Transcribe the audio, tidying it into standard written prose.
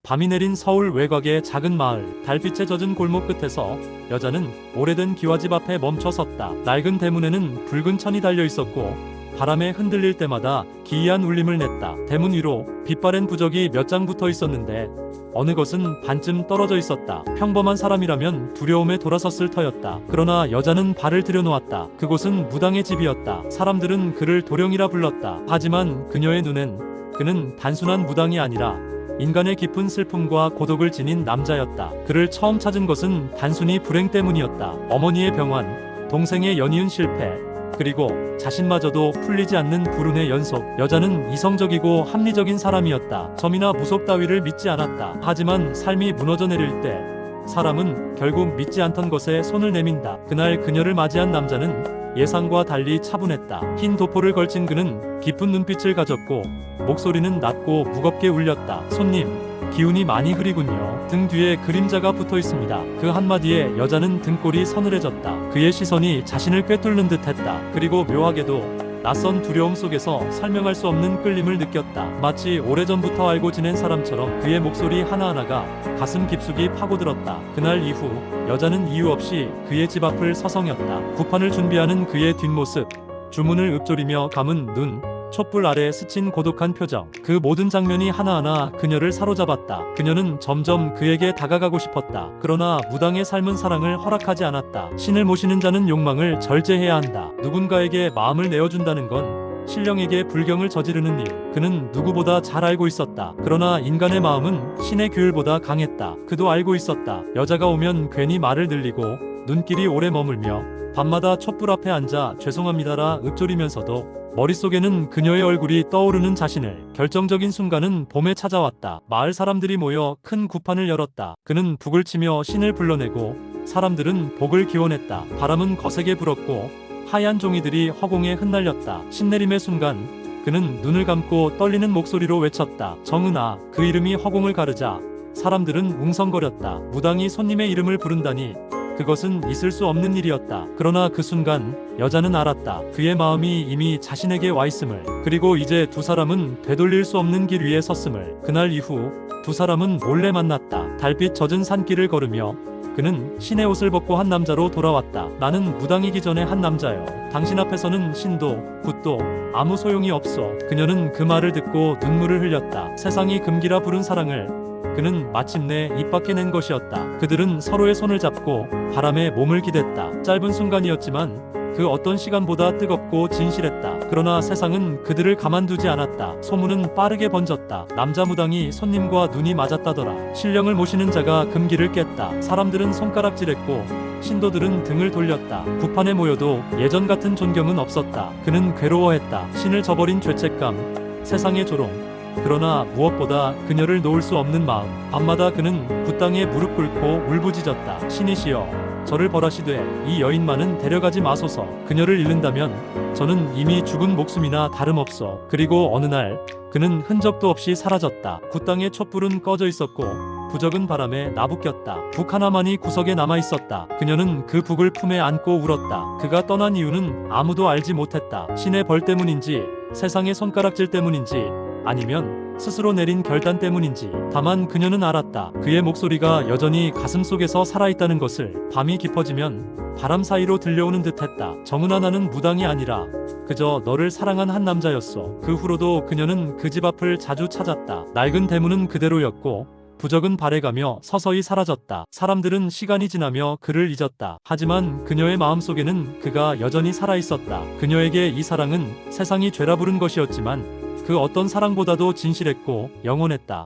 밤이 내린 서울 외곽의 작은 마을, 달빛에 젖은 골목 끝에서 여자는 오래된 기와집 앞에 멈춰 섰다. 낡은 대문에는 붉은 천이 달려 있었고 바람에 흔들릴 때마다 기이한 울림을 냈다. 대문 위로 빛바랜 부적이 몇 장 붙어 있었는데 어느 것은 반쯤 떨어져 있었다. 평범한 사람이라면 두려움에 돌아섰을 터였다. 그러나 여자는 발을 들여놓았다. 그곳은 무당의 집이었다. 사람들은 그를 도령이라 불렀다. 하지만 그녀의 눈엔 그는 단순한 무당이 아니라 인간의 깊은 슬픔과 고독을 지닌 남자였다. 그를 처음 찾은 것은 단순히 불행 때문이었다. 어머니의 병환, 동생의 연이은 실패, 그리고 자신마저도 풀리지 않는 불운의 연속. 여자는 이성적이고 합리적인 사람이었다. 점이나 무속 따위를 믿지 않았다. 하지만 삶이 무너져 내릴 때 사람은 결국 믿지 않던 것에 손을 내민다. 그날 그녀를 맞이한 남자는 예상과 달리 차분했다. 흰 도포를 걸친 그는 깊은 눈빛을 가졌고 목소리는 낮고 무겁게 울렸다. 손님, 기운이 많이 흐리군요. 등 뒤에 그림자가 붙어 있습니다. 그 한마디에 여자는 등골이 서늘해졌다. 그의 시선이 자신을 꿰뚫는 듯 했다. 그리고 묘하게도 낯선 두려움 속에서 설명할 수 없는 끌림을 느꼈다. 마치 오래전부터 알고 지낸 사람처럼 그의 목소리 하나하나가 가슴 깊숙이 파고들었다. 그날 이후 여자는 이유 없이 그의 집 앞을 서성였다. 구판을 준비하는 그의 뒷모습, 주문을 읊조리며 감은 눈, 촛불 아래 스친 고독한 표정, 그 모든 장면이 하나하나 그녀를 사로잡았다. 그녀는 점점 그에게 다가가고 싶었다. 그러나 무당의 삶은 사랑을 허락하지 않았다. 신을 모시는 자는 욕망을 절제해야 한다. 누군가에게 마음을 내어준다는 건 신령에게 불경을 저지르는 일. 그는 누구보다 잘 알고 있었다. 그러나 인간의 마음은 신의 규율보다 강했다. 그도 알고 있었다. 여자가 오면 괜히 말을 늘리고 눈길이 오래 머물며 밤마다 촛불 앞에 앉아 죄송합니다라 읊조리면서도 머릿속에는 그녀의 얼굴이 떠오르는 자신을. 결정적인 순간은 봄에 찾아왔다. 마을 사람들이 모여 큰 구판을 열었다. 그는 북을 치며 신을 불러내고 사람들은 복을 기원했다. 바람은 거세게 불었고 하얀 종이들이 허공에 흩날렸다. 신내림의 순간 그는 눈을 감고 떨리는 목소리로 외쳤다. 정은아. 그 이름이 허공을 가르자 사람들은 웅성거렸다. 무당이 손님의 이름을 부른다니 그것은 있을 수 없는 일이었다. 그러나 그 순간 여자는 알았다. 그의 마음이 이미 자신에게 와 있음을. 그리고 이제 두 사람은 되돌릴 수 없는 길 위에 섰음을. 그날 이후 두 사람은 몰래 만났다. 달빛 젖은 산길을 걸으며 그는 신의 옷을 벗고 한 남자로 돌아왔다. 나는 무당이기 전에 한 남자요. 당신 앞에서는 신도 굿도 아무 소용이 없어. 그녀는 그 말을 듣고 눈물을 흘렸다. 세상이 금기라 부른 사랑을 그는 마침내 입 밖에 낸 것이었다. 그들은 서로의 손을 잡고 바람에 몸을 기댔다. 짧은 순간이었지만 그 어떤 시간보다 뜨겁고 진실했다. 그러나 세상은 그들을 가만두지 않았다. 소문은 빠르게 번졌다. 남자 무당이 손님과 눈이 맞았다더라. 신령을 모시는 자가 금기를 깼다. 사람들은 손가락질했고 신도들은 등을 돌렸다. 구판에 모여도 예전 같은 존경은 없었다. 그는 괴로워했다. 신을 저버린 죄책감, 세상의 조롱, 그러나 무엇보다 그녀를 놓을 수 없는 마음. 밤마다 그는 굿땅에 무릎 꿇고 울부짖었다. 신이시여, 저를 벌하시되 이 여인만은 데려가지 마소서. 그녀를 잃는다면 저는 이미 죽은 목숨이나 다름없어. 그리고 어느 날 그는 흔적도 없이 사라졌다. 굿땅의 촛불은 꺼져 있었고 부적은 바람에 나부꼈다. 북 하나만이 구석에 남아 있었다. 그녀는 그 북을 품에 안고 울었다. 그가 떠난 이유는 아무도 알지 못했다. 신의 벌 때문인지 세상의 손가락질 때문인지 아니면 스스로 내린 결단 때문인지. 다만 그녀는 알았다. 그의 목소리가 여전히 가슴속에서 살아있다는 것을. 밤이 깊어지면 바람 사이로 들려오는 듯했다. 정은아, 나는 무당이 아니라 그저 너를 사랑한 한 남자였어. 그 후로도 그녀는 그 집 앞을 자주 찾았다. 낡은 대문은 그대로였고 부적은 발해가며 서서히 사라졌다. 사람들은 시간이 지나며 그를 잊었다. 하지만 그녀의 마음속에는 그가 여전히 살아있었다. 그녀에게 이 사랑은 세상이 죄라 부른 것이었지만 그 어떤 사랑보다도 진실했고 영원했다.